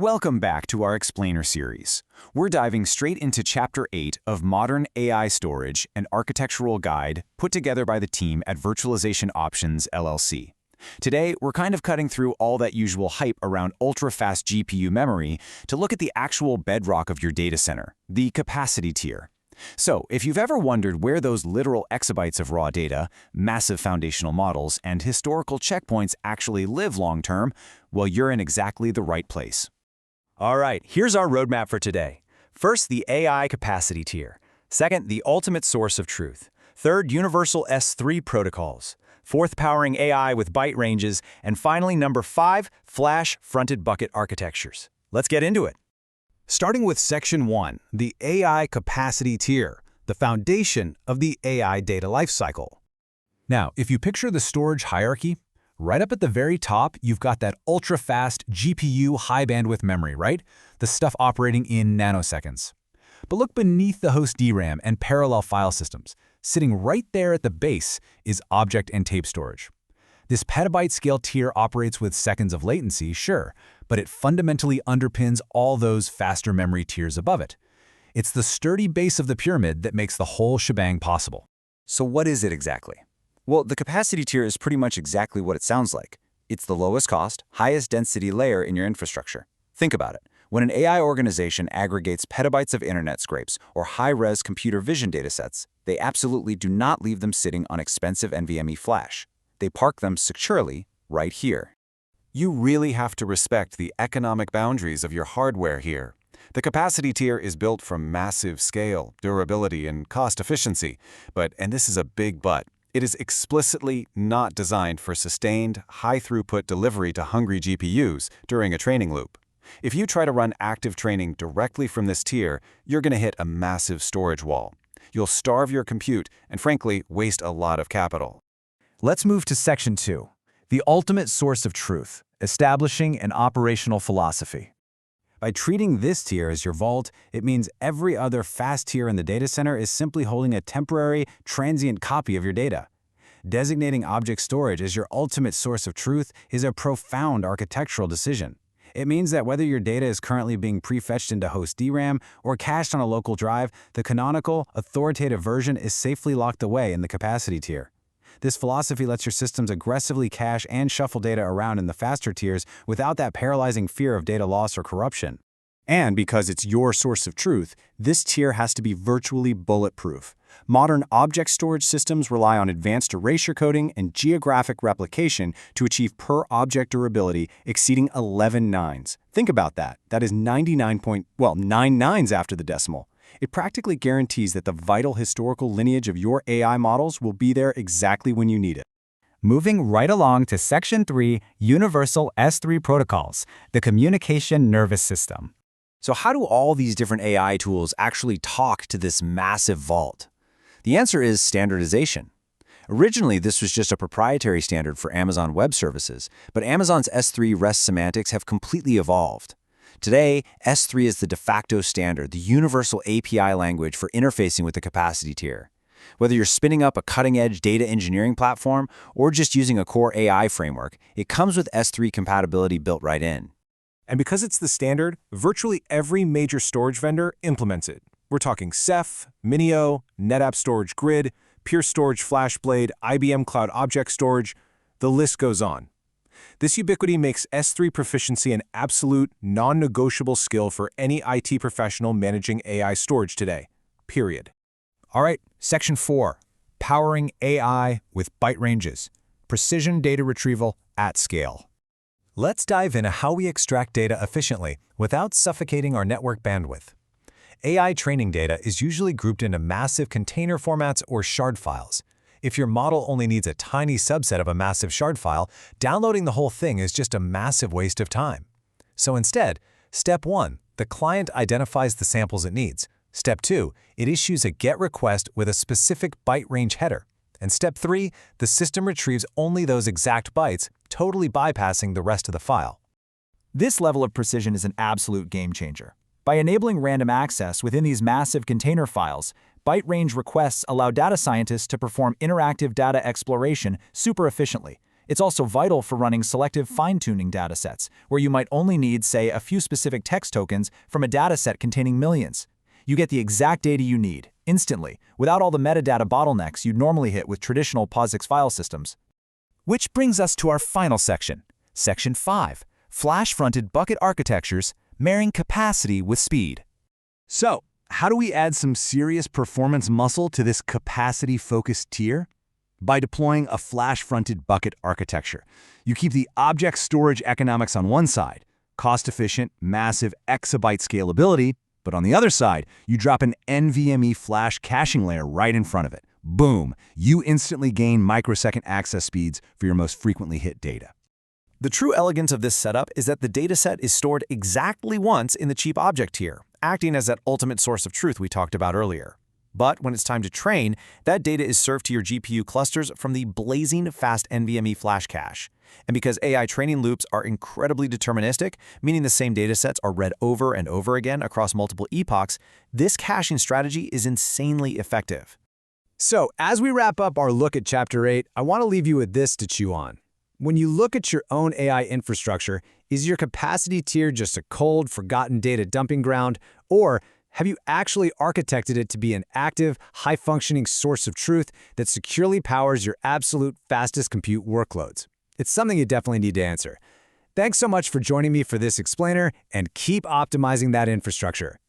Welcome back to our Explainer series. We're diving straight into Chapter 8 of Modern AI Storage, an architectural guide put together by the team at Virtualization Options LLC. Today, we're kind of cutting through all that usual hype around ultra-fast GPU memory to look at the actual bedrock of your data center, the capacity tier. So, if you've ever wondered where those literal exabytes of raw data, massive foundational models, and historical checkpoints actually live long-term, well, you're in exactly the right place. All right, here's our roadmap for today. First, the AI capacity tier. Second, the ultimate source of truth. Third, universal S3 protocols. Fourth, powering AI with byte ranges. And finally, number 5, flash fronted bucket architectures. Let's get into it. Starting with Section 1, the AI capacity tier, the foundation of the AI data lifecycle. Now, if you picture the storage hierarchy, right up at the very top, you've got that ultra-fast GPU high-bandwidth memory, right? The stuff operating in nanoseconds. But look beneath the host DRAM and parallel file systems. Sitting right there at the base is object and tape storage. This petabyte-scale tier operates with seconds of latency, sure, but it fundamentally underpins all those faster memory tiers above it. It's the sturdy base of the pyramid that makes the whole shebang possible. So what is it exactly? Well, the capacity tier is pretty much exactly what it sounds like. It's the lowest cost, highest density layer in your infrastructure. Think about it. When an AI organization aggregates petabytes of internet scrapes or high-res computer vision datasets, they absolutely do not leave them sitting on expensive NVMe flash. They park them securely right here. You really have to respect the economic boundaries of your hardware here. The capacity tier is built for massive scale, durability, and cost efficiency. But, and this is a big but, it is explicitly not designed for sustained, high-throughput delivery to hungry GPUs during a training loop. If you try to run active training directly from this tier, you're going to hit a massive storage wall. You'll starve your compute and, frankly, waste a lot of capital. Let's move to Section 2, the ultimate source of truth, establishing an operational philosophy. By treating this tier as your vault, it means every other fast tier in the data center is simply holding a temporary, transient copy of your data. Designating object storage as your ultimate source of truth is a profound architectural decision. It means that whether your data is currently being prefetched into host DRAM or cached on a local drive, the canonical, authoritative version is safely locked away in the capacity tier. This philosophy lets your systems aggressively cache and shuffle data around in the faster tiers without that paralyzing fear of data loss or corruption. And because it's your source of truth, this tier has to be virtually bulletproof. Modern object storage systems rely on advanced erasure coding and geographic replication to achieve per-object durability exceeding 11 nines. Think about that. That is 9 nines after the decimal. It practically guarantees that the vital historical lineage of your AI models will be there exactly when you need it. Moving right along to Section 3, Universal S3 Protocols, the communication nervous system. So how do all these different AI tools actually talk to this massive vault? The answer is standardization. Originally, this was just a proprietary standard for Amazon Web Services, but Amazon's S3 REST semantics have completely evolved. Today, S3 is the de facto standard, the universal API language for interfacing with the capacity tier. Whether you're spinning up a cutting-edge data engineering platform or just using a core AI framework, it comes with S3 compatibility built right in. And because it's the standard, virtually every major storage vendor implements it. We're talking Ceph, Minio, NetApp Storage Grid, Pure Storage FlashBlade, IBM Cloud Object Storage, the list goes on. This ubiquity makes S3 proficiency an absolute, non-negotiable skill for any IT professional managing AI storage today, period. All right, Section 4, powering AI with byte ranges, precision data retrieval at scale. Let's dive into how we extract data efficiently without suffocating our network bandwidth. AI training data is usually grouped into massive container formats or shard files. If your model only needs a tiny subset of a massive shard file, downloading the whole thing is just a massive waste of time. So instead, Step 1, the client identifies the samples it needs. Step 2, it issues a GET request with a specific byte range header. And Step 3, the system retrieves only those exact bytes, totally bypassing the rest of the file. This level of precision is an absolute game changer. By enabling random access within these massive container files, byte range requests allow data scientists to perform interactive data exploration super efficiently, It's also vital for running selective fine-tuning datasets, where you might only need, say, a few specific text tokens from a dataset containing millions. You get the exact data you need, instantly, without all the metadata bottlenecks you'd normally hit with traditional POSIX file systems. Which brings us to our final section, Section 5, Flash-Fronted Bucket Architectures, Marrying Capacity with Speed. So, how do we add some serious performance muscle to this capacity-focused tier? By deploying a flash-fronted bucket architecture. You keep the object storage economics on one side, cost-efficient, massive exabyte scalability, but on the other side, you drop an NVMe flash caching layer right in front of it. Boom! You instantly gain microsecond access speeds for your most frequently hit data. The true elegance of this setup is that the dataset is stored exactly once in the cheap object tier, acting as that ultimate source of truth we talked about earlier. But when it's time to train, that data is served to your GPU clusters from the blazing fast NVMe flash cache. And because AI training loops are incredibly deterministic, meaning the same datasets are read over and over again across multiple epochs, this caching strategy is insanely effective. So, as we wrap up our look at Chapter 8, I want to leave you with this to chew on. When you look at your own AI infrastructure, is your capacity tier just a cold, forgotten data dumping ground, or have you actually architected it to be an active, high-functioning source of truth that securely powers your absolute fastest compute workloads? It's something you definitely need to answer. Thanks so much for joining me for this explainer, and keep optimizing that infrastructure.